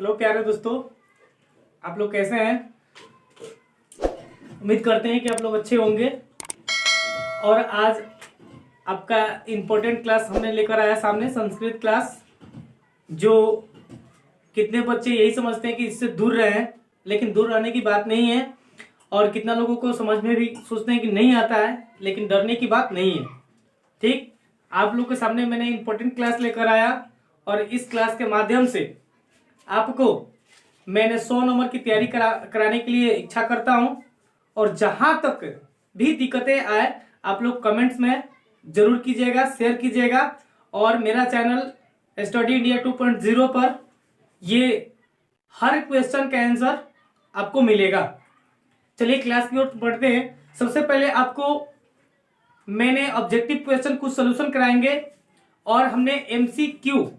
Hello प्यारे दोस्तों, आप लोग कैसे हैं। उम्मीद करते हैं कि आप लोग अच्छे होंगे। और आज आपका इम्पोर्टेंट क्लास हमने लेकर आया सामने, संस्कृत क्लास। जो कितने बच्चे यही समझते हैं कि इससे दूर रहें, लेकिन दूर रहने की बात नहीं है। और कितना लोगों को समझ में भी सोचते हैं कि नहीं आता है, लेकिन डरने की बात नहीं है। ठीक, आप लोग के सामने मैंने इम्पोर्टेंट क्लास लेकर आया और इस क्लास के माध्यम से आपको मैंने 100 नंबर की तैयारी कराने के लिए इच्छा करता हूं। और जहां तक भी दिक्कतें आए आप लोग कमेंट्स में जरूर कीजिएगा, शेयर कीजिएगा। और मेरा चैनल स्टडी इंडिया 2.0 पर ये हर क्वेश्चन का आंसर आपको मिलेगा। चलिए क्लास की ओर बढ़ते हैं। सबसे पहले आपको मैंने ऑब्जेक्टिव क्वेश्चन कुछ सोल्यूशन कराएंगे और हमने एमसीक्यू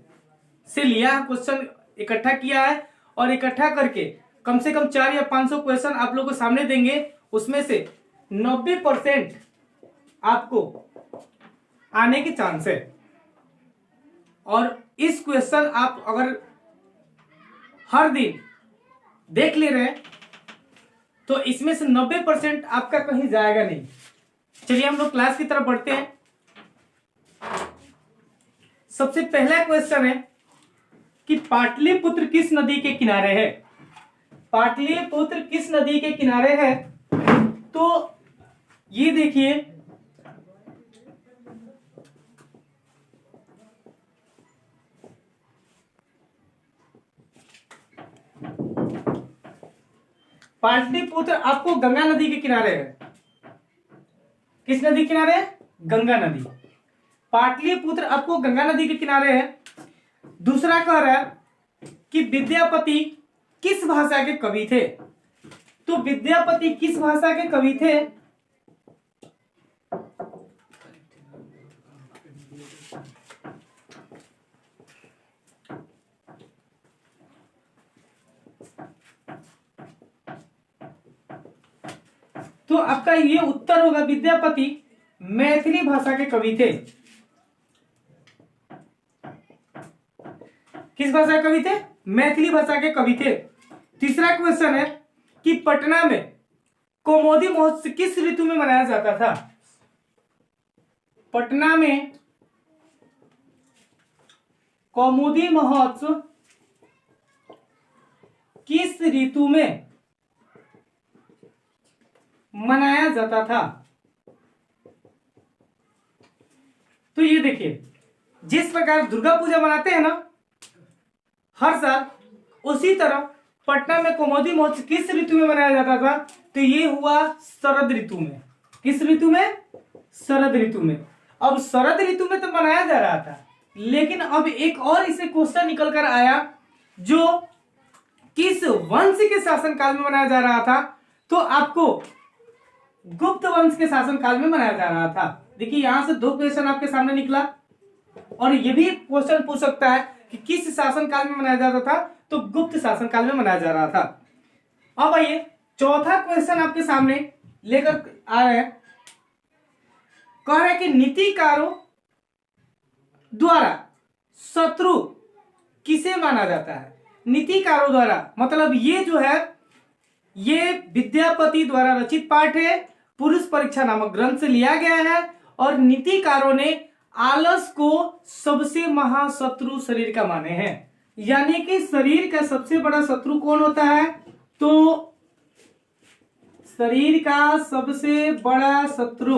से लिया क्वेश्चन इकट्ठा किया है और इकट्ठा करके कम से कम 400 या 500 क्वेश्चन आप लोगों को सामने देंगे। उसमें से 90% आपको आने के चांस है। और इस क्वेश्चन आप अगर हर दिन देख ले रहे हैं तो इसमें से 90% आपका कहीं जाएगा नहीं। चलिए हम लोग क्लास की तरफ बढ़ते हैं। सबसे पहला क्वेश्चन है कि पाटलिपुत्र किस नदी के किनारे है। पाटलिपुत्र किस नदी के किनारे है? तो ये देखिए, पाटलिपुत्र आपको गंगा नदी के किनारे है। किस नदी के किनारे है? गंगा नदी। पाटलिपुत्र आपको गंगा नदी के किनारे है। दूसरा कह रहा है कि विद्यापति किस भाषा के कवि थे। तो विद्यापति किस भाषा के कवि थे? तो आपका ये उत्तर होगा, विद्यापति मैथिली भाषा के कवि थे। किस भाषा के कवि थे? मैथिली भाषा के कवि थे। तीसरा क्वेश्चन है कि पटना में कौमुदी महोत्सव किस ऋतु में मनाया जाता था। पटना में कौमुदी महोत्सव किस ऋतु में मनाया जाता था? तो ये देखिए, जिस प्रकार दुर्गा पूजा मनाते हैं ना हर साल, उसी तरह पटना में कौमुदी महोत्सव किस ऋतु में मनाया जाता था? तो ये हुआ शरद ऋतु में। किस ऋतु में? शरद ऋतु में। अब शरद ऋतु में तो मनाया जा रहा था, लेकिन अब एक और इसे क्वेश्चन निकल कर आया जो किस वंश के शासनकाल में मनाया जा रहा था। तो आपको गुप्त वंश के शासनकाल में मनाया जा रहा था। देखिए यहां से 2 क्वेश्चन आपके सामने निकला और ये भी क्वेश्चन पूछ सकता है कि किस शासनकाल में मनाया जाता था। तो गुप्त शासनकाल में मनाया जा रहा था। अब आइए चौथा क्वेश्चन आपके सामने लेकर आ रहे हैं। कह रहे हैं कि नीतिकारों द्वारा शत्रु किसे माना जाता है। नीतिकारों द्वारा मतलब ये जो है ये विद्यापति द्वारा रचित पाठ है, पुरुष परीक्षा नामक ग्रंथ से लिया गया है। और नीतिकारों ने आलस को सबसे महाशत्रु शरीर का माने हैं। यानी कि शरीर का सबसे बड़ा शत्रु कौन होता है? तो शरीर का सबसे बड़ा शत्रु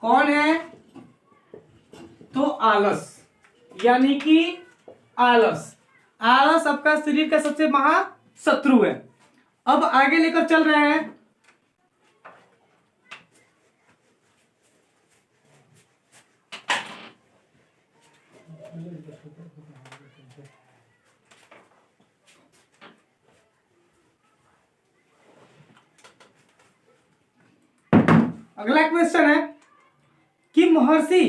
कौन है? तो आलस। यानी कि आलस आपका शरीर का सबसे महाशत्रु है। अब आगे लेकर चल रहे हैं। अगला क्वेश्चन है कि महर्षि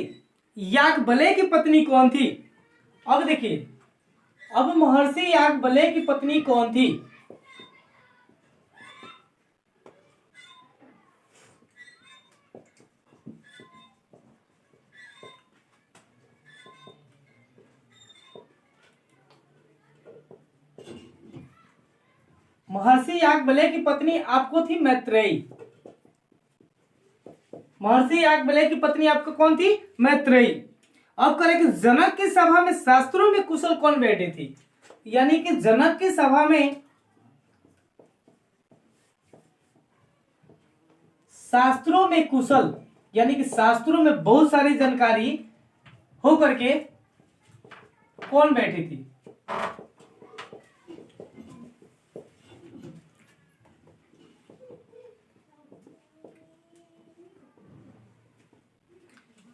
याज्ञवल्क्य की पत्नी कौन थी। अब देखिए, अब महर्षि याज्ञवल्क्य की पत्नी कौन थी? महर्षि याज्ञवल्क्य की पत्नी आपको थी मैत्रेयी। महर्षि याज्ञवल्क्य की पत्नी आपको कौन थी? मैत्रेयी। अब करें कि जनक की सभा में शास्त्रों में कुशल कौन बैठी थी? यानी कि जनक की सभा में शास्त्रों में कुशल, यानी कि शास्त्रों में बहुत सारी जानकारी हो करके कौन बैठी थी?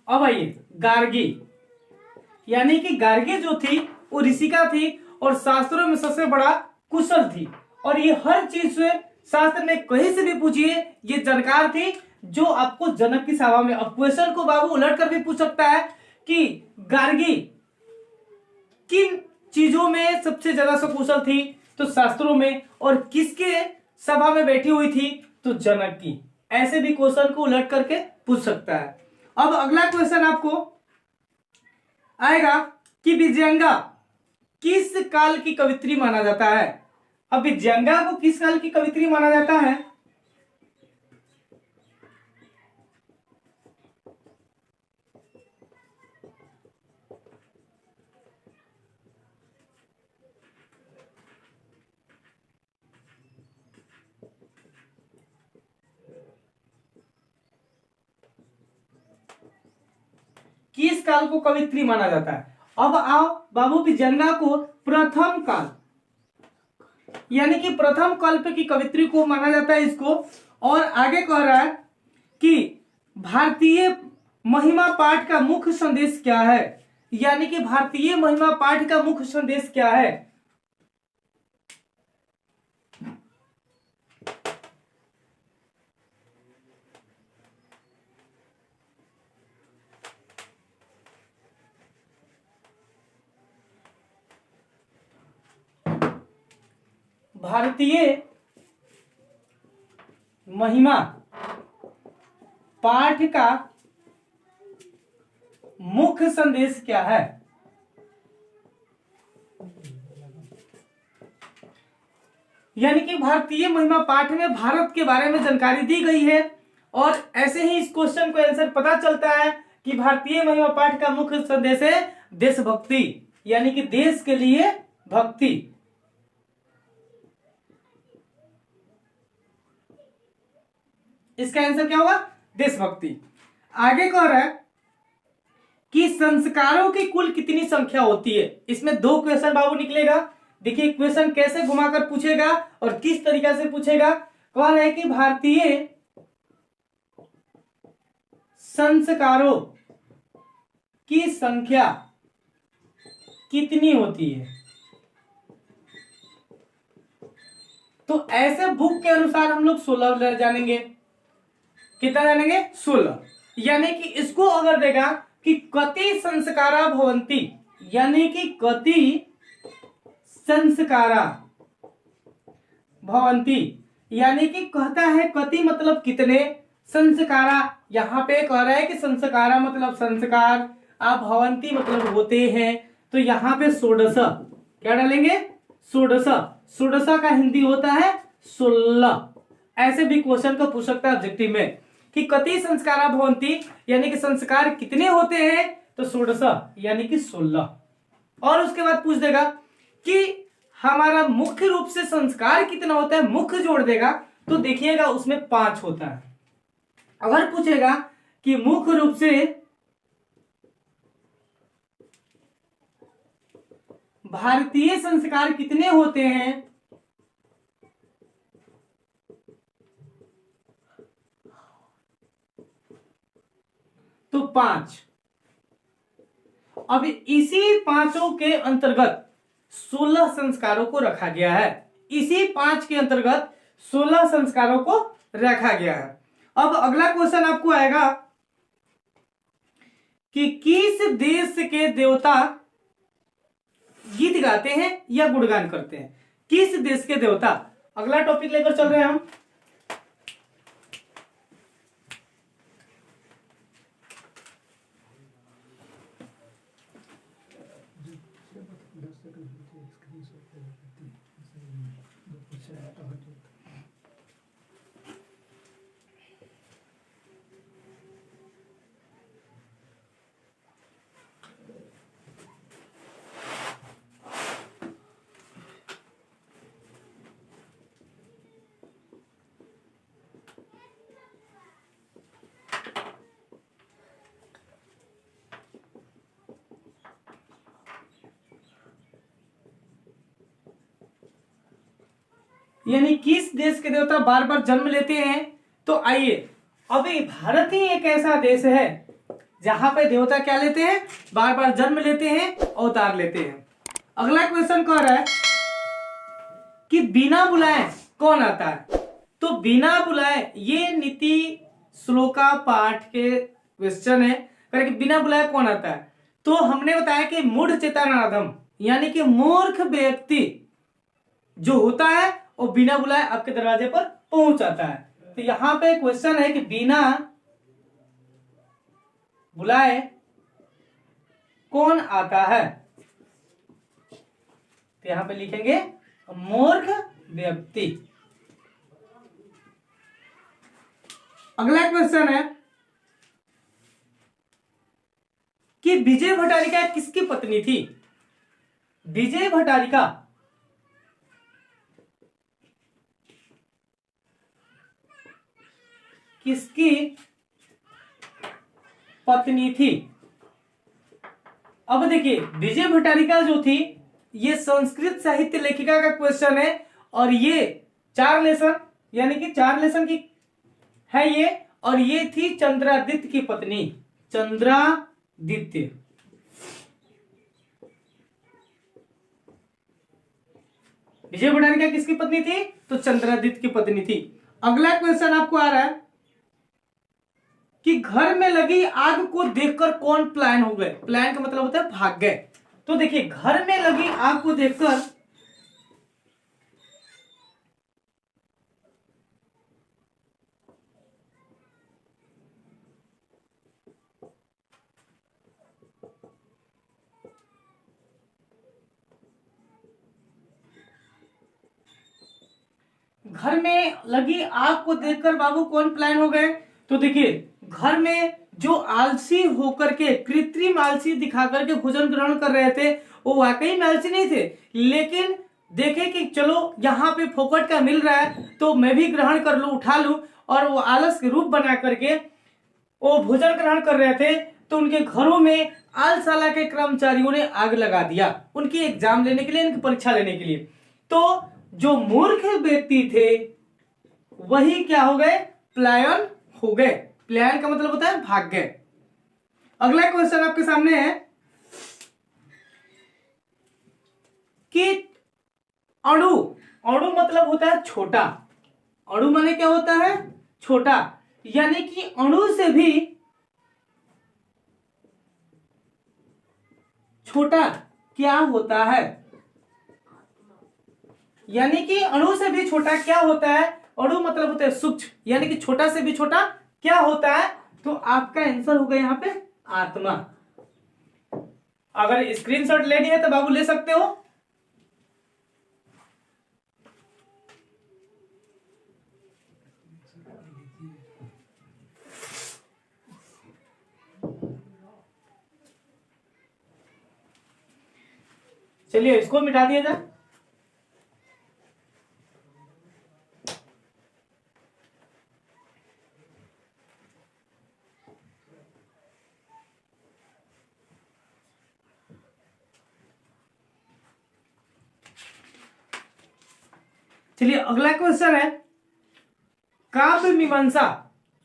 अब आइए गार्गी, यानी कि गार्गी जो थी वो ऋषिका थी और शास्त्रों में सबसे बड़ा कुशल थी, और ये हर चीज से शास्त्र में कहीं से भी पूछिए ये जानकार थी जो आपको जनक की सभा में। अब क्वेश्चन को बाबू उलट कर भी पूछ सकता है कि गार्गी किन चीजों में सबसे ज्यादा सकुशल थी? तो शास्त्रों में। और किसके सभा में बैठी हुई थी? तो जनक की। ऐसे भी क्वेश्चन को उलट करके पूछ सकता है। अब अगला क्वेश्चन आपको आएगा कि विजयंगा किस काल की कवित्री माना जाता है? अब विजयंगा को किस काल की कवित्री माना जाता है? किस काल को कवित्री माना जाता है? अब आओ बाबू विजयंगा को प्रथम काल, यानी कि प्रथम कल्प की कवित्री को माना जाता है इसको। और आगे कह रहा है कि भारतीय महिमा पाठ का मुख्य संदेश क्या है? यानी कि भारतीय महिमा पाठ का मुख्य संदेश क्या है? भारतीय महिमा पाठ का मुख्य संदेश क्या है? यानी कि भारतीय महिमा पाठ में भारत के बारे में जानकारी दी गई है, और ऐसे ही इस क्वेश्चन को आंसर पता चलता है कि भारतीय महिमा पाठ का मुख्य संदेश है देशभक्ति, यानी कि देश के लिए भक्ति। इसका आंसर क्या होगा? देशभक्ति। आगे कह रहा है कि संस्कारों की कुल कितनी संख्या होती है? इसमें दो क्वेश्चन बाबू निकलेगा। देखिए क्वेश्चन कैसे घुमाकर पूछेगा और किस तरीके से पूछेगा। कह रहा है कि भारतीय संस्कारों की संख्या कितनी होती है? तो ऐसे बुक के अनुसार हम लोग 16 जानेंगे। कितना जानेंगे? 16। यानी कि इसको अगर देगा कि कति संस्कारा भवंती, यानी कि कति संस्कारा भवंती, यानी कि कहता है कति मतलब कितने, संस्कारा यहां पे कह रहा है कि संस्कारा मतलब संस्कार, आप भवंती मतलब होते हैं, तो यहां पे 16 क्या डालेंगे? 16। 16 का हिंदी होता है 16। ऐसे भी क्वेश्चन को पूछ सकता है ऑब्जेक्टिव में कि कति संस्कारा भवंती, यानी कि संस्कार कितने होते हैं? तो 16 यानी कि 16। और उसके बाद पूछ देगा कि हमारा मुख्य रूप से संस्कार कितना होता है, मुख्य जोड़ देगा तो देखिएगा उसमें 5 होता है। अगर पूछेगा कि मुख्य रूप से भारतीय संस्कार कितने होते हैं, तो 5। अब इसी पांचों के अंतर्गत 16 संस्कारों को रखा गया है। इसी 5 के अंतर्गत 16 संस्कारों को रखा गया है। अब अगला क्वेश्चन आपको आएगा कि किस देश के देवता गीत गाते हैं या गुणगान करते हैं? किस देश के देवता? अगला टॉपिक लेकर चल रहे हैं हम। यानी किस देश के देवता बार बार जन्म लेते हैं? तो आइए, अभी भारत ही एक ऐसा देश है जहां पे देवता क्या लेते हैं? बार बार जन्म लेते हैं, अवतार लेते हैं। अगला क्वेश्चन कह रहा है कि बिना बुलाए कौन आता है? तो बिना बुलाए, ये नीति श्लोका पाठ के क्वेश्चन है कि बिना बुलाए कौन आता है? तो हमने बताया कि मूढ़ चेतनाधम, यानी कि मूर्ख व्यक्ति जो होता है वो बिना बुलाए आपके दरवाजे पर पहुंच आता है। तो यहां पे क्वेश्चन है कि बिना बुलाए कौन आता है? तो यहां पे लिखेंगे मूर्ख व्यक्ति। अगला क्वेश्चन है कि विजय भट्टारिका किसकी पत्नी थी? विजय भट्टारिका किसकी पत्नी थी? अब देखिए, विजय भट्टारिका जो थी ये संस्कृत साहित्य लेखिका का क्वेश्चन है और ये 4 लेसन, यानी कि 4 लेसन की है ये, और ये थी चंद्रादित्य की पत्नी, चंद्रादित्य। विजय भट्टारिका किसकी पत्नी थी? तो चंद्रादित्य की पत्नी थी। अगला क्वेश्चन आपको आ रहा है कि घर में लगी आग को देखकर कौन प्लायन हो गए? प्लायन का मतलब होता है भाग गए। तो देखिए, घर में लगी आग को देखकर घर में लगी आग को देखकर बाबू कौन प्लायन हो गए? तो देखिए, घर में जो आलसी होकर के, कृत्रिम आलसी दिखा करके भोजन ग्रहण कर रहे थे, वो वाकई में आलसी नहीं थे, लेकिन देखे कि चलो यहाँ पे फोकट का मिल रहा है तो मैं भी ग्रहण कर लूं, उठा लूं, और वो आलस के रूप बना करके वो भोजन ग्रहण कर रहे थे। तो उनके घरों में आलसाला के कर्मचारियों ने आग लगा दिया उनकी एग्जाम लेने के लिए, उनकी परीक्षा लेने के लिए। तो जो मूर्ख व्यक्ति थे वही क्या हो गए? प्लायन हो गए। प्लायन का मतलब होता है भाग गए। अगला क्वेश्चन आपके सामने है कि अणु, अणु मतलब होता है छोटा, अणु माने क्या होता है? छोटा, यानी कि अणु से भी छोटा क्या होता है? यानी कि अणु से भी छोटा क्या होता है? अणु मतलब होता है सूक्ष्म, यानी कि छोटा से भी छोटा क्या होता है? तो आपका आंसर होगा यहाँ पे आत्मा। अगर स्क्रीनशॉट लेनी है तो बाबू ले सकते हो। चलिए इसको मिटा दिया जाए। चलिए अगला क्वेश्चन है, काव्य मीमांसा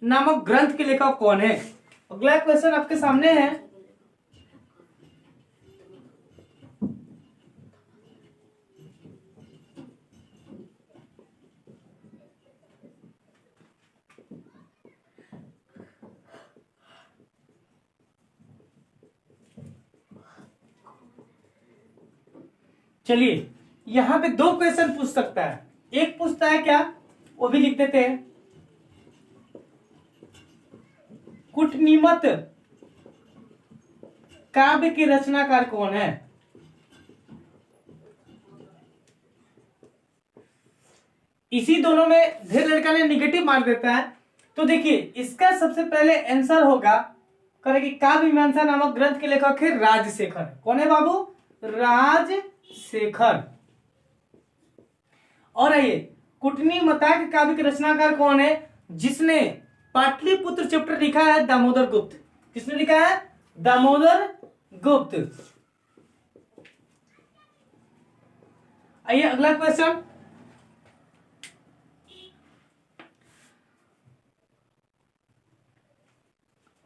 नामक ग्रंथ के लेखक कौन है? अगला क्वेश्चन आपके सामने है। चलिए यहां पे 2 क्वेश्चन पूछ सकता है। एक पूछता है क्या, वो भी लिख देते हैं, कुटनीमत काव्य के रचनाकार कौन है? इसी दोनों में ढेर लड़का ने निगेटिव मार देता है। तो देखिए इसका सबसे पहले आंसर होगा करेगी काव्य मीमांसा नामक ग्रंथ के लेखक है राजशेखर। कौन है बाबू? राजशेखर। और आइए कुटनी मताक काव्य के रचनाकार कौन है? जिसने पाटलिपुत्र चैप्टर लिखा है दामोदर गुप्त। किसने लिखा है? दामोदर गुप्त। आइए अगला क्वेश्चन।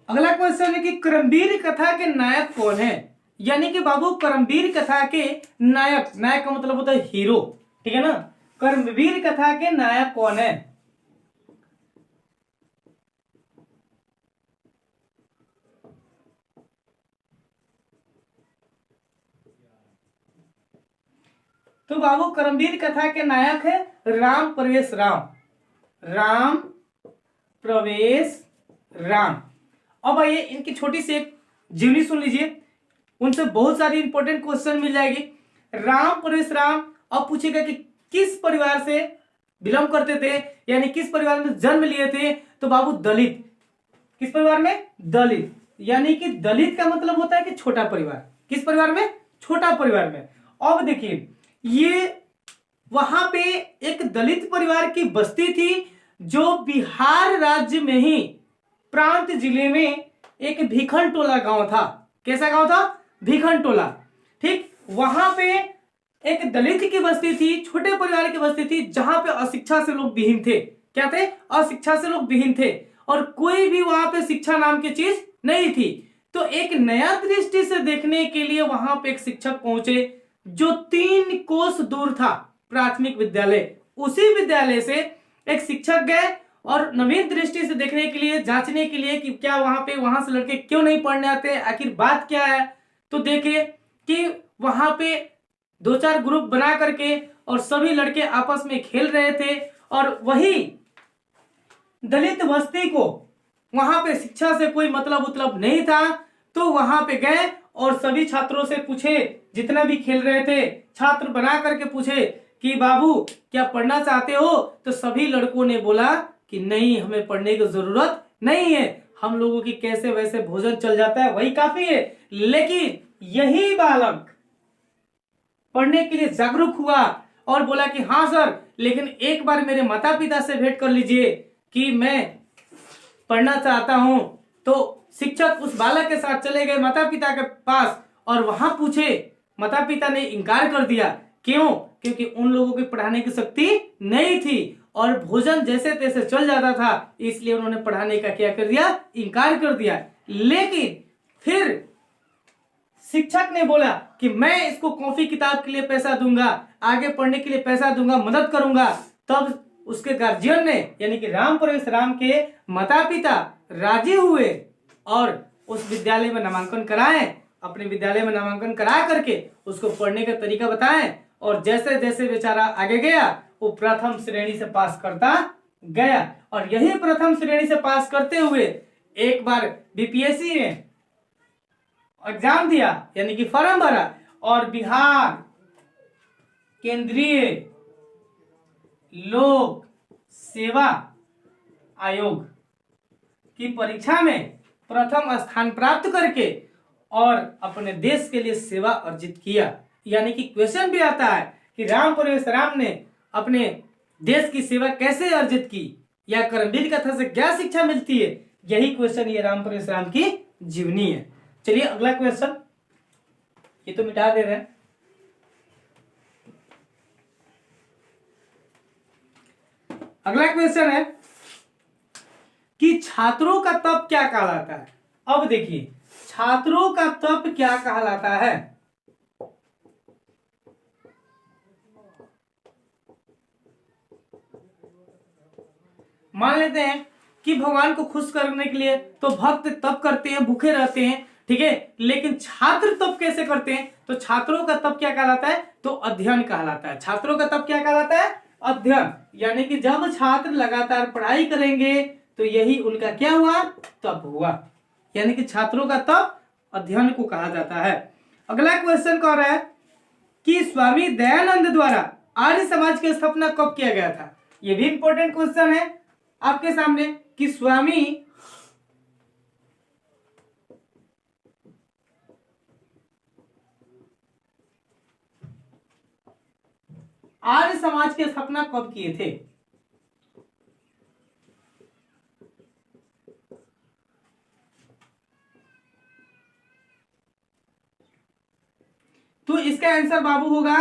अगला क्वेश्चन है कि करमवीर कथा के नायक कौन है? यानी कि बाबू करमवीर कथा के नायक, नायक का मतलब होता है हीरो, ठीक है ना। करमवीर कथा के नायक कौन है? तो बाबू करमवीर कथा के नायक है राम प्रवेश राम। राम प्रवेश राम। अब आइए इनकी छोटी सी एक जीवनी सुन लीजिए, उनसे बहुत सारी इंपॉर्टेंट क्वेश्चन मिल जाएगी। राम प्रवेश राम अब पूछेगा कि किस परिवार से बिलोंग करते थे, यानी किस परिवार में जन्म लिए थे? तो बाबू दलित। किस परिवार में? दलित। यानी कि दलित का मतलब होता है कि छोटा परिवार। किस परिवार में? छोटा परिवार में। अब देखिए ये वहां पे एक दलित परिवार की बस्ती थी जो बिहार राज्य में ही प्रांत जिले में एक भिखन टोला गांव था। कैसा गांव था? भिखन टोला। ठीक, वहां पे एक दलित की बस्ती थी, छोटे परिवार की बस्ती थी, जहां पे अशिक्षा से लोग विहीन थे। क्या थे? अशिक्षा से लोग विहीन थे और कोई भी वहां पे शिक्षा नाम की चीज नहीं थी। तो एक नया दृष्टि से देखने के लिए वहां पे एक शिक्षक पहुंचे जो 3 कोस दूर था प्राथमिक विद्यालय। उसी विद्यालय से एक शिक्षक गए और नवीन दृष्टि से देखने के लिए, जांचने के लिए कि क्या वहां से लड़के क्यों नहीं पढ़ने आते, आखिर बात क्या है। तो देखे कि वहां पे 2-4 ग्रुप बना करके और सभी लड़के आपस में खेल रहे थे और वही दलित बस्ती को वहां पे शिक्षा से कोई मतलब नहीं था। तो वहां पे गए और सभी छात्रों से पूछे, जितना भी खेल रहे थे छात्र बना करके पूछे कि बाबू क्या पढ़ना चाहते हो? तो सभी लड़कों ने बोला कि नहीं, हमें पढ़ने की जरूरत नहीं है, हम लोगों की कैसे वैसे भोजन चल जाता है, वही काफी है। लेकिन यही बालक पढ़ने के लिए जागरूक हुआ और बोला कि हाँ सर, लेकिन एक बार मेरे माता पिता से भेंट कर लीजिए कि मैं पढ़ना चाहता हूं। तो शिक्षक उस बालक के साथ चले गए माता पिता के पास और वहां पूछे, माता पिता ने इनकार कर दिया। क्यों? क्योंकि उन लोगों की पढ़ाने की शक्ति नहीं थी और भोजन जैसे तैसे चल जाता था, इसलिए उन्होंने पढ़ाने का क्या कर दिया? इनकार कर दिया। लेकिन फिर शिक्षक ने बोला कि मैं इसको कॉपी किताब के लिए पैसा दूंगा, आगे पढ़ने के लिए पैसा दूंगा, मदद करूंगा। तब उसके गार्जियन ने, यानी कि राम प्रवेश राम के माता पिता राजी हुए और उस विद्यालय में नामांकन कराए। अपने विद्यालय में नामांकन करा करके उसको पढ़ने का तरीका बताएं और जैसे जैसे बेचारा आगे गया वो प्रथम श्रेणी से पास करता गया। और यही प्रथम श्रेणी से पास करते हुए एक बार बीपीएससी में एग्जाम दिया, यानी कि फॉर्म भरा और बिहार केंद्रीय लोक सेवा आयोग की परीक्षा में प्रथम स्थान प्राप्त करके और अपने देश के लिए सेवा अर्जित किया। यानी कि क्वेश्चन भी आता है कि राम प्रवेश राम ने अपने देश की सेवा कैसे अर्जित की या करमवीर कथा से क्या शिक्षा मिलती है। यही क्वेश्चन ये राम प्रवेश राम की जीवनी है। चलिए अगला क्वेश्चन, ये तो मिटा दे रहे हैं। अगला क्वेश्चन है कि छात्रों का तप क्या कहलाता है। अब देखिए छात्रों का तप क्या कहलाता है। मान लेते हैं कि भगवान को खुश करने के लिए तो भक्त तप करते हैं, भूखे रहते हैं, ठीक है। लेकिन छात्र तप कैसे करते हैं? तो छात्रों का तप क्या कहलाता है? तो अध्ययन कहलाता है। छात्रों का तप क्या कहलाता है? अध्ययन। यानी कि जब छात्र लगातार पढ़ाई करेंगे तो यही उनका क्या हुआ? तप हुआ। यानी कि छात्रों का तप अध्ययन को कहा जाता है। अगला क्वेश्चन कह रहा है कि स्वामी दयानंद द्वारा आर्य समाज की स्थापना कब किया गया था। ये भी इंपॉर्टेंट क्वेश्चन है आपके सामने कि स्वामी आर्य समाज की स्थापना कब किए थे। तो इसका आंसर बाबू होगा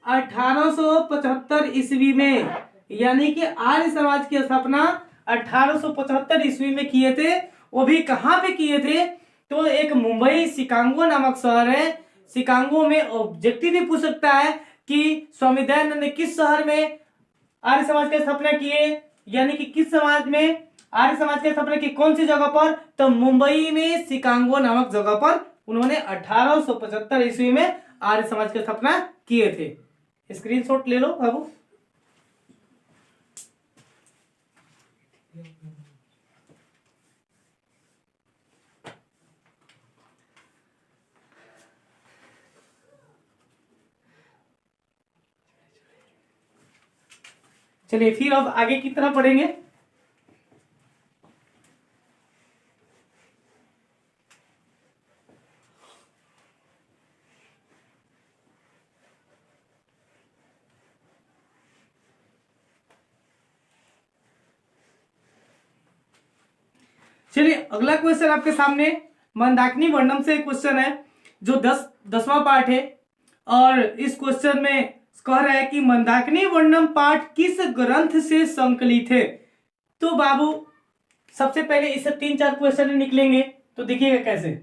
1875 ईस्वी में, यानी कि आर्य समाज की स्थापना 1875 ईस्वी में किए थे। वो भी कहां पे किए थे, तो एक मुंबई शिकागो नामक शहर है, शिकागो में। ऑब्जेक्टिव भी पूछ सकता है कि स्वामी दयानंद ने किस शहर में आर्य समाज की स्थापना किए, यानी कि किस समाज में आर्य समाज की स्थापना की, कौन सी जगह पर, तो मुंबई में शिकागो नामक जगह पर उन्होंने 1875 ईस्वी में आर्य समाज की स्थापना किए थे। स्क्रीनशॉट ले लो बाबू। चलिए फिर अब आगे की तरफ पढ़ेंगे। चलिए अगला क्वेश्चन आपके सामने मंदाकिनी वर्णम से क्वेश्चन है, जो 10वां पार्ट है। और इस क्वेश्चन में कह रहा है कि मंदाकिनी वर्णम पाठ किस ग्रंथ से संकलित है। तो बाबू सबसे पहले इससे 3-4 क्वेश्चन निकलेंगे, तो देखिएगा कैसे।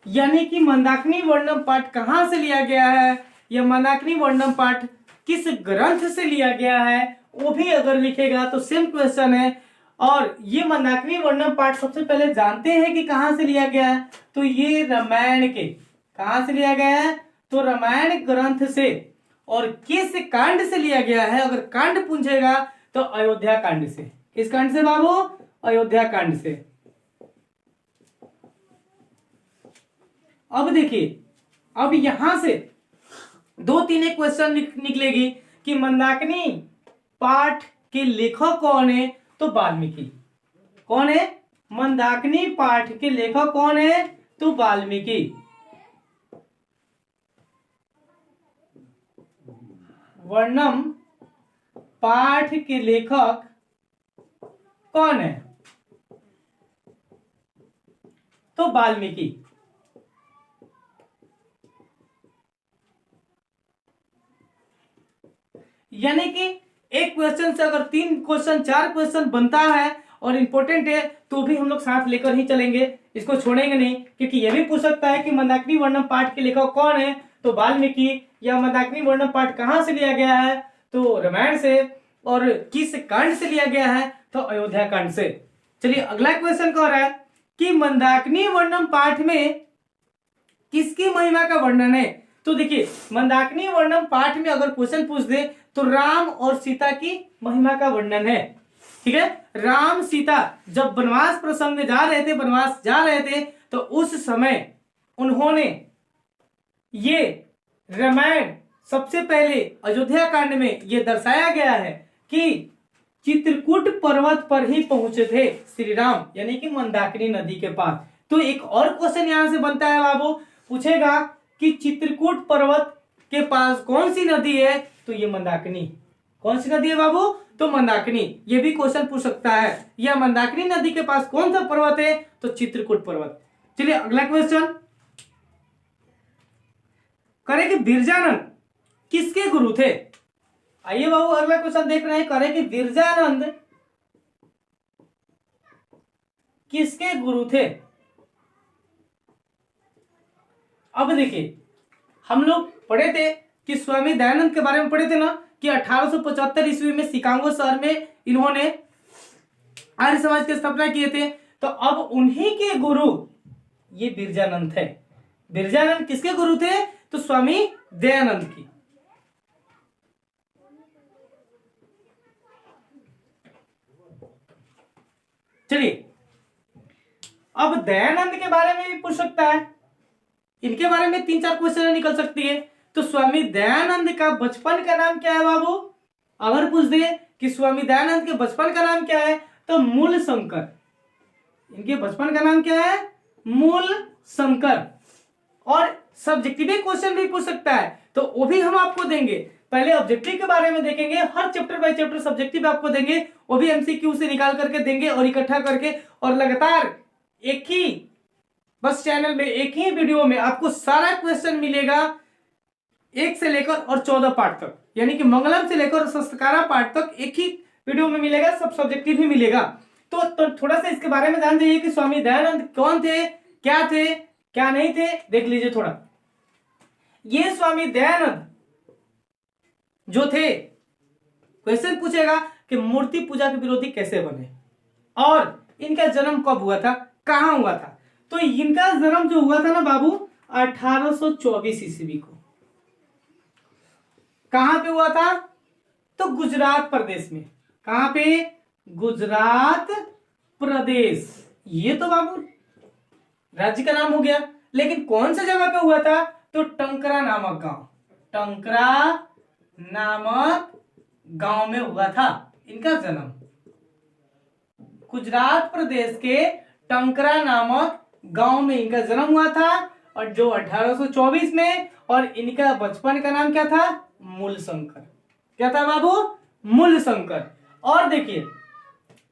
यानी कि मंदाकिनी वर्णम पाठ कहां से लिया गया है, या मंदाकिनी वर्णम पाठ किस ग्रंथ से लिया गया है, वो भी अगर लिखेगा तो सेम क्वेश्चन है। और ये मंदाकिनी वर्णम पाठ सबसे पहले जानते हैं कि कहां से लिया गया है, तो ये रामायण के, कहां से लिया गया है, तो रामायण ग्रंथ से। और किस कांड से लिया गया है, अगर कांड पूछेगा तो अयोध्या कांड से। किस कांड से बाबू, अयोध्या कांड से। अब देखिए, अब यहां से 2-3 एक क्वेश्चन निकलेगी कि मंदाकिनी पाठ के लेखक कौन है, तो वाल्मीकि। कौन है, मंदाकिनी पाठ के लेखक कौन है, तो वाल्मीकि। वर्णम पाठ के लेखक कौन है, तो वाल्मीकि। यानी कि एक क्वेश्चन से अगर 3 क्वेश्चन 4 क्वेश्चन बनता है और इंपॉर्टेंट है, तो भी हम लोग साथ लेकर ही चलेंगे, इसको छोड़ेंगे नहीं। क्योंकि यह भी पूछ सकता है कि मंदाकिनी वर्णम पाठ के लेखक कौन है, तो वाल्मीकि। या मंदाकिनी वर्णम पाठ कहां से लिया गया है, तो रामायण से। और किस कांड से लिया गया है, तो अयोध्या कांड से। चलिए अगला क्वेश्चन कह रहा है कि मंदाकिनी वर्णम पाठ में किसकी महिमा का वर्णन है। तो देखिए, मंदाकिनी वर्णम पाठ में अगर क्वेश्चन पूछ दे तो राम और सीता की महिमा का वर्णन है। ठीक है, राम सीता जब वनवास प्रसंग में जा रहे थे, वनवास जा रहे थे, तो उस समय उन्होंने ये रामायण सबसे पहले अयोध्या कांड में ये दर्शाया गया है कि चित्रकूट पर्वत पर ही पहुंचे थे श्री राम, यानी कि मंदाकिनी नदी के पास। तो एक और क्वेश्चन यहां से बनता है बाबू, पूछेगा कि चित्रकूट पर्वत के पास कौन सी नदी है, तो ये मंदाकिनी। कौन सी नदी है बाबू, तो मंदाकिनी। ये भी क्वेश्चन पूछ सकता है, या मंदाकिनी नदी के पास कौन सा पर्वत है, तो चित्रकूट पर्वत। चलिए अगला क्वेश्चन करें कि बिरजानंद किसके गुरु थे। आइए बाबू अगला क्वेश्चन देख रहे हैं, करें कि बिरजानंद किसके गुरु थे। अब देखिए, हम लोग पढ़े थे कि स्वामी दयानंद के बारे में पढ़े थे ना, कि 1875 ईस्वी में शिकागो शहर में इन्होंने आर्य समाज की स्थापना किए थे। तो अब उन्हीं के गुरु ये बिरजानंद थे। बिरजानंद किसके गुरु थे, तो स्वामी दयानंद की। चलिए, अब दयानंद के बारे में भी पूछ सकता है, इनके बारे में 3-4 क्वेश्चन निकल सकती है। तो स्वामी दयानंद का बचपन का नाम क्या है बाबू? अगर पूछ दे कि स्वामी दयानंद के बचपन का नाम क्या है, तो मूल शंकर। इनके बचपन का नाम क्या है? मूल शंकर। और सब्जेक्टिव क्वेश्चन भी पूछ सकता है, तो वो भी हम आपको देंगे। पहले ऑब्जेक्टिव के बारे में देखेंगे, हर चैप्टर बाय चैप्टर सब्जेक्टिव आपको देंगे, वो भी एमसीक्यू से निकाल करके देंगे और इकट्ठा करके, और लगातार एक ही बस चैनल में, एक ही वीडियो में आपको सारा क्वेश्चन मिलेगा, 1 से लेकर और 14 पार्ट तक, यानी कि मंगलम से लेकर संस्कारा पार्ट तक एक ही वीडियो में मिलेगा, सब सब्जेक्टिव भी मिलेगा। तो थोड़ा सा इसके बारे में जान जाइए कि स्वामी दयानंद कौन थे, क्या नहीं थे, देख लीजिए थोड़ा। ये स्वामी दयानंद जो थे, क्वेश्चन पूछेगा कि मूर्ति पूजा के विरोधी कैसे बने, और इनका जन्म कब हुआ था, कहां हुआ था। तो इनका जन्म जो हुआ था ना बाबू, 1824 ईस्वी को। कहां पे हुआ था? तो गुजरात प्रदेश में। कहां पे? गुजरात प्रदेश। ये तो बाबू राज्य का नाम हो गया, लेकिन कौन सा जगह पे हुआ था? तो टंकरा नामक गांव, टंकरा नामक गांव में हुआ था इनका जन्म। गुजरात प्रदेश के टंकरा नामक गांव में इनका जन्म हुआ था, और जो 1824 में। और इनका बचपन का नाम क्या था? मूल शंकर। क्या था बाबू? मूल शंकर। और देखिए,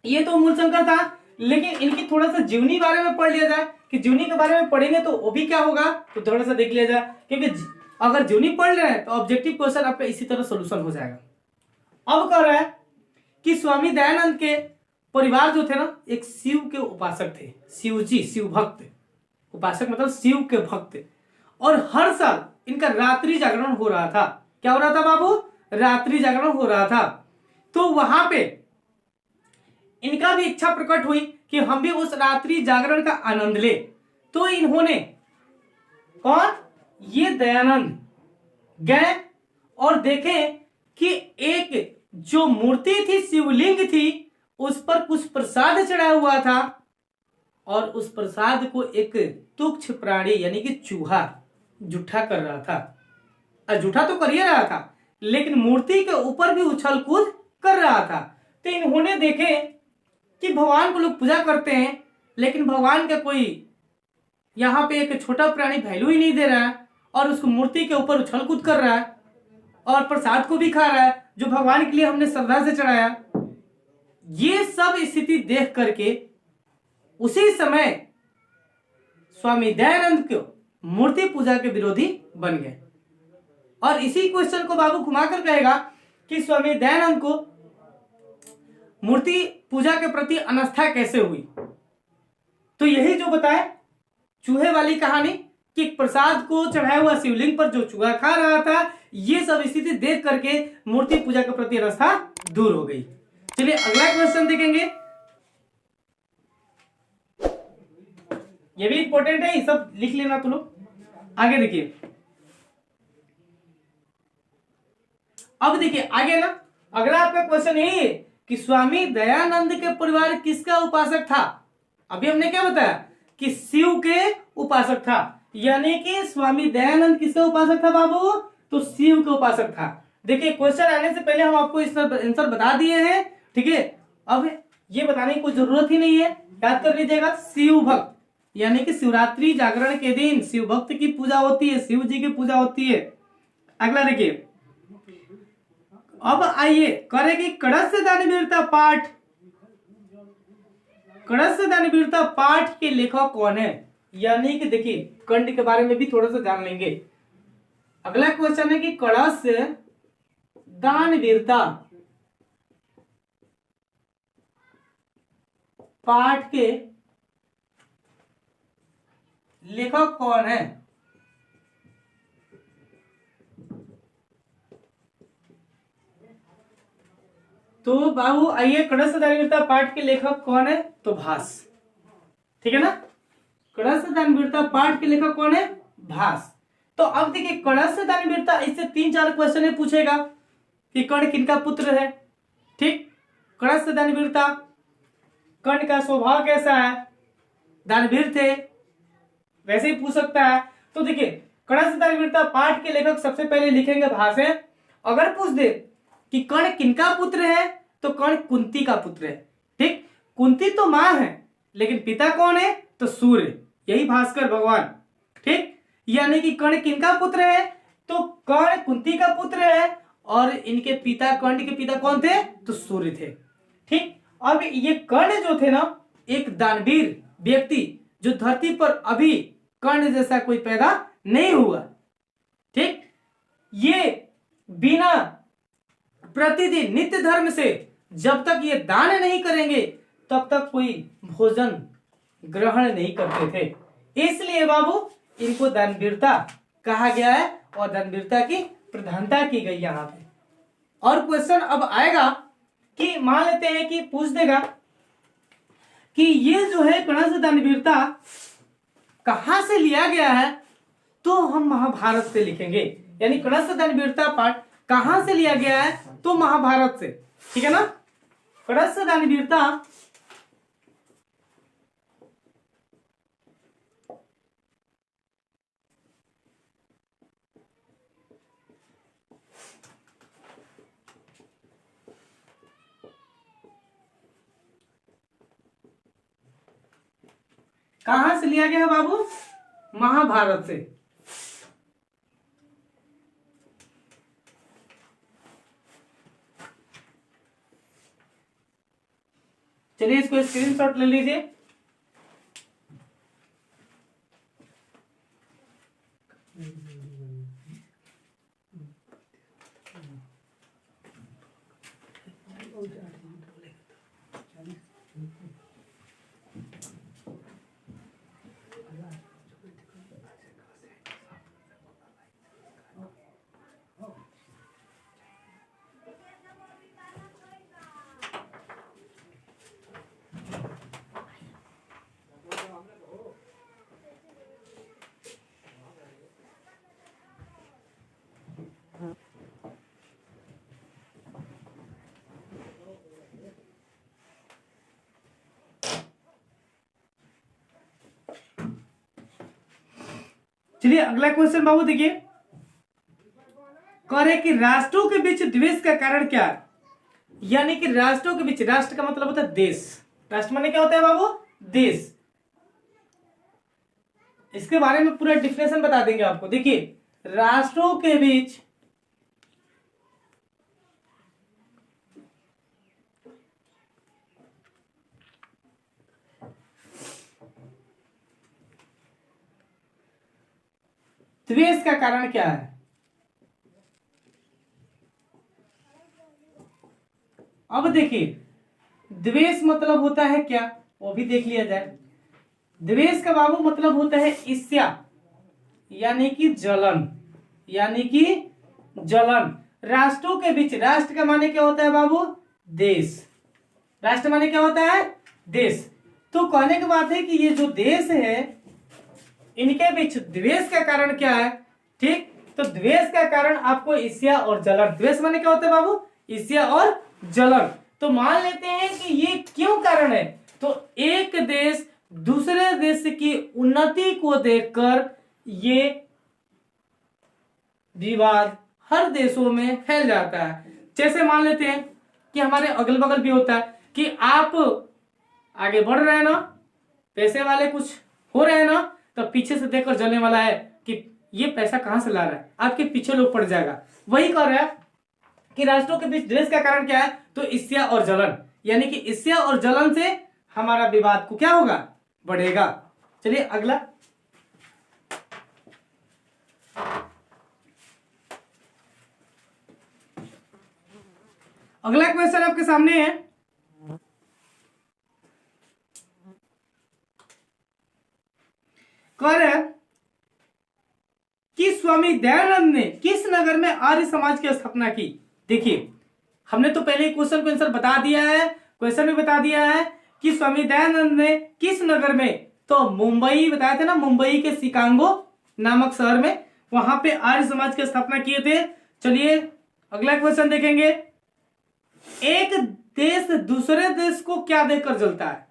ये तो मूल शंकर था, लेकिन इनकी थोड़ा सा जीवनी बारे में पढ़ लिया जाए, कि जीवनी के बारे में पढ़ेंगे तो वो भी क्या होगा, तो थोड़ा सा देख लिया जाए, क्योंकि अगर जीवनी पढ़ रहे हैं तो ऑब्जेक्टिव क्वेश्चन आपका इसी तरह सोल्यूशन हो जाएगा। अब कह रहा है कि स्वामी दयानंद के परिवार जो थे ना, एक शिव के उपासक थे, शिव जी, शिव भक्त। उपासक मतलब शिव के भक्त। और हर साल इनका रात्रि जागरण हो रहा था। क्या हो रहा था बाबू? रात्रि जागरण हो रहा था। तो वहां पे इनका भी इच्छा प्रकट हुई कि हम भी उस रात्रि जागरण का आनंद ले। तो इन्होंने, कौन? ये दयानंद गए और देखे कि एक जो मूर्ति थी, शिवलिंग थी, उस पर कुछ प्रसाद चढ़ा हुआ था, और उस प्रसाद को एक तुच्छ प्राणी यानी कि चूहा जूठा कर रहा था। जूठा तो कर ही रहा था, लेकिन मूर्ति के ऊपर भी उछल कूद कर रहा था। तो इन्होंने देखे कि भगवान को लोग पूजा करते हैं, लेकिन भगवान का कोई यहाँ पे एक छोटा प्राणी वैल्यू ही नहीं दे रहा है, और उसको मूर्ति के ऊपर उछल कूद कर रहा है, और प्रसाद को भी खा रहा है जो भगवान के लिए हमने श्रद्धा से चढ़ाया। ये सब स्थिति देख करके उसी समय स्वामी दयानंद को मूर्ति पूजा के विरोधी बन गए। और इसी क्वेश्चन को बाबू घुमाकर कहेगा कि स्वामी दयानंद को मूर्ति पूजा के प्रति अनास्था कैसे हुई। तो यही जो बताए, चूहे वाली कहानी, कि प्रसाद को चढ़ाया हुआ शिवलिंग पर जो चूहा खा रहा था, ये सब स्थिति देख करके मूर्ति पूजा के प्रति आस्था दूर हो गई। चलिए अगला क्वेश्चन देखेंगे, ये भी इंपॉर्टेंट है, ये सब लिख लेना तुम लोग। आगे देखिए, अब देखिए आगे ना, अगला आपका क्वेश्चन यही है कि स्वामी दयानंद के परिवार किसका उपासक था। अभी हमने क्या बताया कि शिव के उपासक था, यानी कि स्वामी दयानंद किसका उपासक था बाबू? तो शिव के उपासक था। देखिए क्वेश्चन आने से पहले हम आपको इसका आंसर बता दिए हैं, ठीक है। अब ये बताने की कोई जरूरत ही नहीं है, याद कर लीजिएगा। शिव भक्त यानी कि शिवरात्रि जागरण के दिन शिव भक्त की पूजा होती है, शिव जी की पूजा होती है। अगला देखिए, अब आइए करेगी कड़स्य दानवीरता पाठ। कड़स्य दानवीरता पाठ के लेखक कौन है? यानी कि देखिए कंड के बारे में भी थोड़ा सा जान लेंगे। अगला क्वेश्चन है कि कड़स्य दानवीरता पाठ के लेखक कौन है? तो बाबू आइए, कड़स्य दानवीरता पाठ के लेखक कौन है? तो भास, ठीक है ना। कड़स्य दानवीरता पाठ के लेखक कौन है? भास। तो अब देखिए कड़स्य दानवीरता, इससे 3-4 क्वेश्चन पूछेगा कि कर्ण किनका पुत्र है, ठीक। कड़स्य दानवीरता कर्ण का स्वभाव कैसा है, दानवीर थे, वैसे ही पूछ सकता है। तो देखिए कर्ण से दानवीरता पाठ के लेखक सबसे पहले लिखेंगे भाषण। अगर पूछ दे कि कर्ण किनका पुत्र है, तो कर्ण कुंती का पुत्र है। ठीक, कुंती तो मां है लेकिन पिता कौन है, तो सूर्य, यही भास्कर भगवान। ठीक, यानी कि कर्ण किनका पुत्र है, तो कर्ण कुंती का पुत्र है और इनके पिता, कर्ण के पिता कौन थे, तो सूर्य थे। ठीक, अब ये कर्ण जो थे ना, एक दानवीर व्यक्ति जो धरती पर अभी कर्ण जैसा कोई पैदा नहीं हुआ। ठीक, ये बिना प्रतिदिन नित्य धर्म से जब तक ये दान नहीं करेंगे तब तक कोई भोजन ग्रहण नहीं करते थे, इसलिए बाबू इनको दानवीरता कहा गया है और दानवीरता की प्रधानता की गई यहां पे। और क्वेश्चन अब आएगा कि मान लेते हैं कि पूछ देगा कि ये जो है कर्ण से दानवीरता कहां से लिया गया है, तो हम महाभारत से लिखेंगे। यानी कर्ण से दानवीरता पाठ कहां से लिया गया है, तो महाभारत से। ठीक है ना, कर्ण से दानवीरता कहां से लिया गया है बाबू, महाभारत से। चलिए इसको स्क्रीनशॉट ले लीजिए। चलिए अगला क्वेश्चन बाबू देखिए, कह रहे कि राष्ट्रों के बीच द्वेष का कारण क्या है। यानी कि राष्ट्रों के बीच, राष्ट्र का मतलब होता है देश, राष्ट्र माने क्या होता है बाबू, देश। इसके बारे में पूरा डिफिनेशन बता देंगे आपको। देखिए राष्ट्रों के बीच द्वेष का कारण क्या है। अब देखिए द्वेष मतलब होता है क्या, वो भी देख लिया जाए। द्वेष का बाबू मतलब होता है ईर्ष्या, यानी कि जलन, यानी कि जलन। राष्ट्रों के बीच, राष्ट्र का माने क्या होता है बाबू, देश। राष्ट्र माने क्या होता है, देश। तो कहने की बात है कि ये जो देश है इनके बीच द्वेष का कारण क्या है। ठीक, तो द्वेष का कारण आपको ईर्ष्या और जलन। द्वेष माने क्या होता है बाबू, ईर्ष्या और जलन। तो मान लेते हैं कि ये क्यों कारण है, तो एक देश दूसरे देश की उन्नति को देखकर ये विवाद हर देशों में फैल जाता है। जैसे मान लेते हैं कि हमारे अगल बगल भी होता है कि आप आगे बढ़ रहे हैं ना, पैसे वाले कुछ हो रहे हैं ना, तो पीछे से देखकर जलने वाला है कि ये पैसा कहां से ला रहा है, आपके पीछे लोग पड़ जाएगा। वही कर रहा है कि राष्ट्रों के बीच द्वेष का कारण क्या है, तो ईर्ष्या और जलन। यानी कि ईर्ष्या और जलन से हमारा विवाद को क्या होगा, बढ़ेगा। चलिए अगला, अगला क्वेश्चन आपके सामने है। कह रहे हैं कि स्वामी दयानंद ने किस नगर में आर्य समाज की स्थापना की। देखिए हमने तो पहले क्वेश्चन को आंसर बता दिया है, क्वेश्चन भी बता दिया है कि स्वामी दयानंद ने किस नगर में, तो मुंबई बताया था ना, मुंबई के शिकागो नामक शहर में, वहां पे आर्य समाज की स्थापना किए थे। चलिए अगला क्वेश्चन देखेंगे। एक देश दूसरे देश को क्या देखकर जलता है।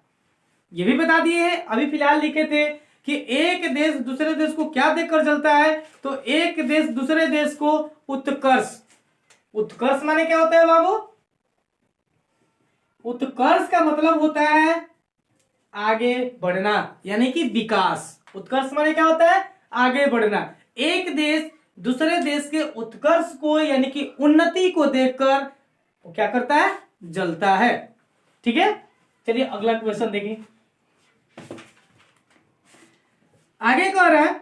ये भी बता दिए हैं। अभी फिलहाल लिखे थे कि एक देश दूसरे देश को क्या देखकर जलता है, तो एक देश दूसरे देश को उत्कर्ष। उत्कर्ष माने क्या होता है बाबू? उत्कर्ष का मतलब होता है आगे बढ़ना, यानी कि विकास। उत्कर्ष माने क्या होता है? आगे बढ़ना। एक देश दूसरे देश के उत्कर्ष को यानी कि उन्नति को देखकर वो क्या करता है? जलता है। ठीक है, चलिए अगला क्वेश्चन देखिए। आगे कह रहा है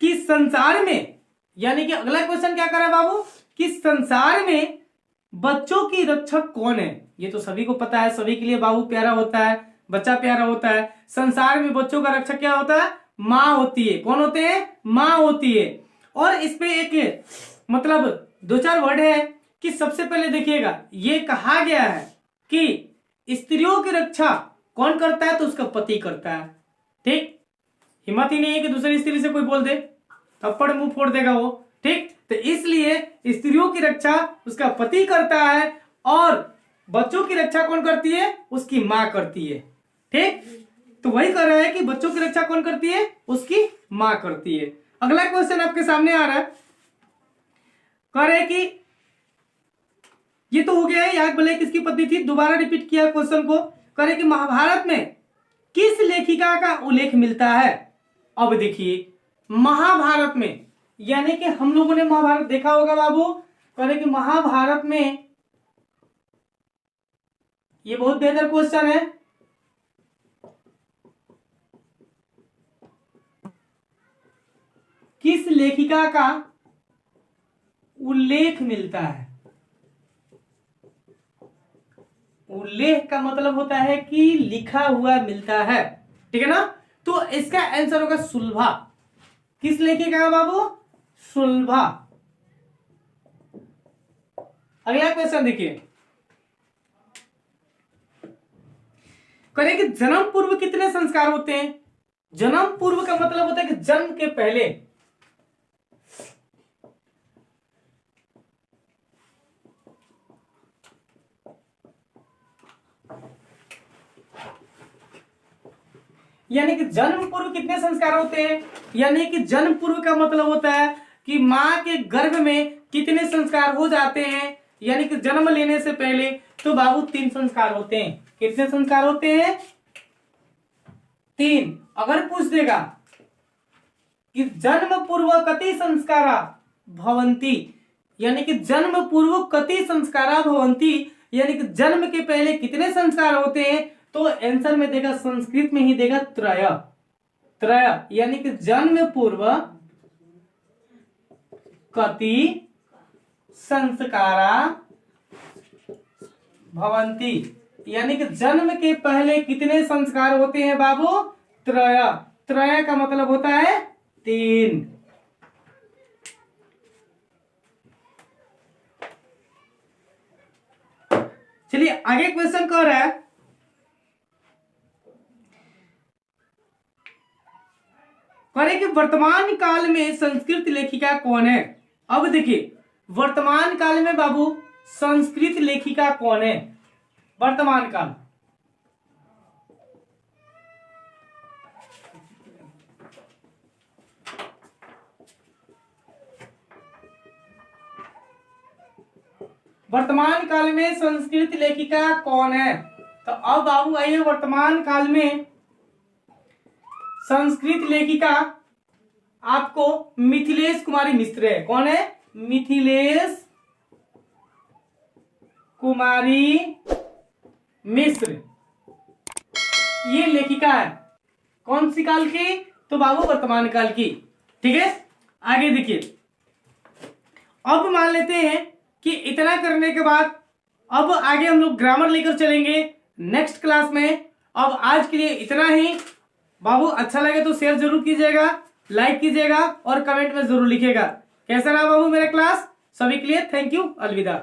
कि संसार में, यानी कि अगला क्वेश्चन क्या कर रहा है बाबू, कि संसार में बच्चों की रक्षक कौन है? ये तो सभी को पता है, सभी के लिए बाबू प्यारा होता है, बच्चा प्यारा होता है। संसार में बच्चों का रक्षक क्या होता है? माँ होती है। कौन होते हैं? माँ होती है। और इस पे एक मतलब 2-4 वर्ड है कि सबसे पहले देखिएगा, ये कहा गया है कि स्त्रियों की रक्षा कौन करता है? तो उसका पति करता है। ठीक, हिम्मत ही नहीं है कि दूसरी स्त्री से कोई बोल दे, थप्पड़ मुंह फोड़ देगा वो। ठीक, तो इसलिए स्त्रियों की रक्षा उसका पति करता है और बच्चों की रक्षा कौन करती है? उसकी मां करती है। ठीक, तो वही कर रहा है कि बच्चों की रक्षा कौन करती है? उसकी मां करती है। अगला क्वेश्चन आपके सामने आ रहा है, कह रहे कि ये तो हो गया है याज्ञवल्क्य किसकी पत्नी थी। दोबारा रिपीट किया क्वेश्चन को। कह रहे कि महाभारत में किस लेखिका का उल्लेख मिलता है? अब देखिए महाभारत में, यानी कि हम लोगों ने महाभारत देखा होगा बाबू। कह रहे कि महाभारत में, ये बहुत बेहतर क्वेश्चन है, किस लेखिका का उल्लेख मिलता है? उल्लेख का मतलब होता है कि लिखा हुआ मिलता है। ठीक है ना, तो इसका आंसर होगा सुलभा। किस लेखिका का बाबू? सुलभा। अगला क्वेश्चन देखिए, करें कि जन्म पूर्व कितने संस्कार होते हैं? जन्म पूर्व का मतलब होता है कि जन्म के पहले। यानी कि जन्म पूर्व कितने संस्कार होते हैं? यानी कि जन्म पूर्व का मतलब होता है कि मां के गर्भ में कितने संस्कार हो जाते हैं, यानी कि जन्म लेने से पहले। तो बाबू 3 संस्कार होते हैं। कितने संस्कार होते हैं? 3। अगर पूछ देगा कि जन्म पूर्व कति संस्कारा भवंती, यानी कि जन्म पूर्व कति संस्कारा भवंती, यानी कि जन्म के पहले कितने संस्कार होते हैं, तो आंसर में देगा, संस्कृत में ही देगा त्रय। त्रय यानी कि जन्म पूर्व कति संस्कारा भवंती, यानी कि जन्म के पहले कितने संस्कार होते हैं बाबू? त्रय। त्रय का मतलब होता है 3। चलिए आगे क्वेश्चन कह रहा है, कि वर्तमान काल में संस्कृत लेखिका कौन है? अब देखिए वर्तमान काल में बाबू संस्कृत लेखिका कौन है? वर्तमान काल, वर्तमान काल में संस्कृत लेखिका कौन है? तो अब बाबू आइए, वर्तमान काल में संस्कृत लेखिका आपको मिथिलेश कुमारी मिश्र है। कौन है? मिथिलेश कुमारी मिश्र, ये लेखिका है। कौन सी काल की? तो बाबू वर्तमान काल की। ठीक है, आगे देखिए, अब मान लेते हैं कि इतना करने के बाद अब आगे हम लोग ग्रामर लेकर चलेंगे नेक्स्ट क्लास में। अब आज के लिए इतना ही बाबू। अच्छा लगे तो शेयर जरूर कीजिएगा, लाइक कीजिएगा और कमेंट में जरूर लिखिएगा कैसा रहा बाबू मेरा क्लास। सभी के लिए थैंक यू, अलविदा।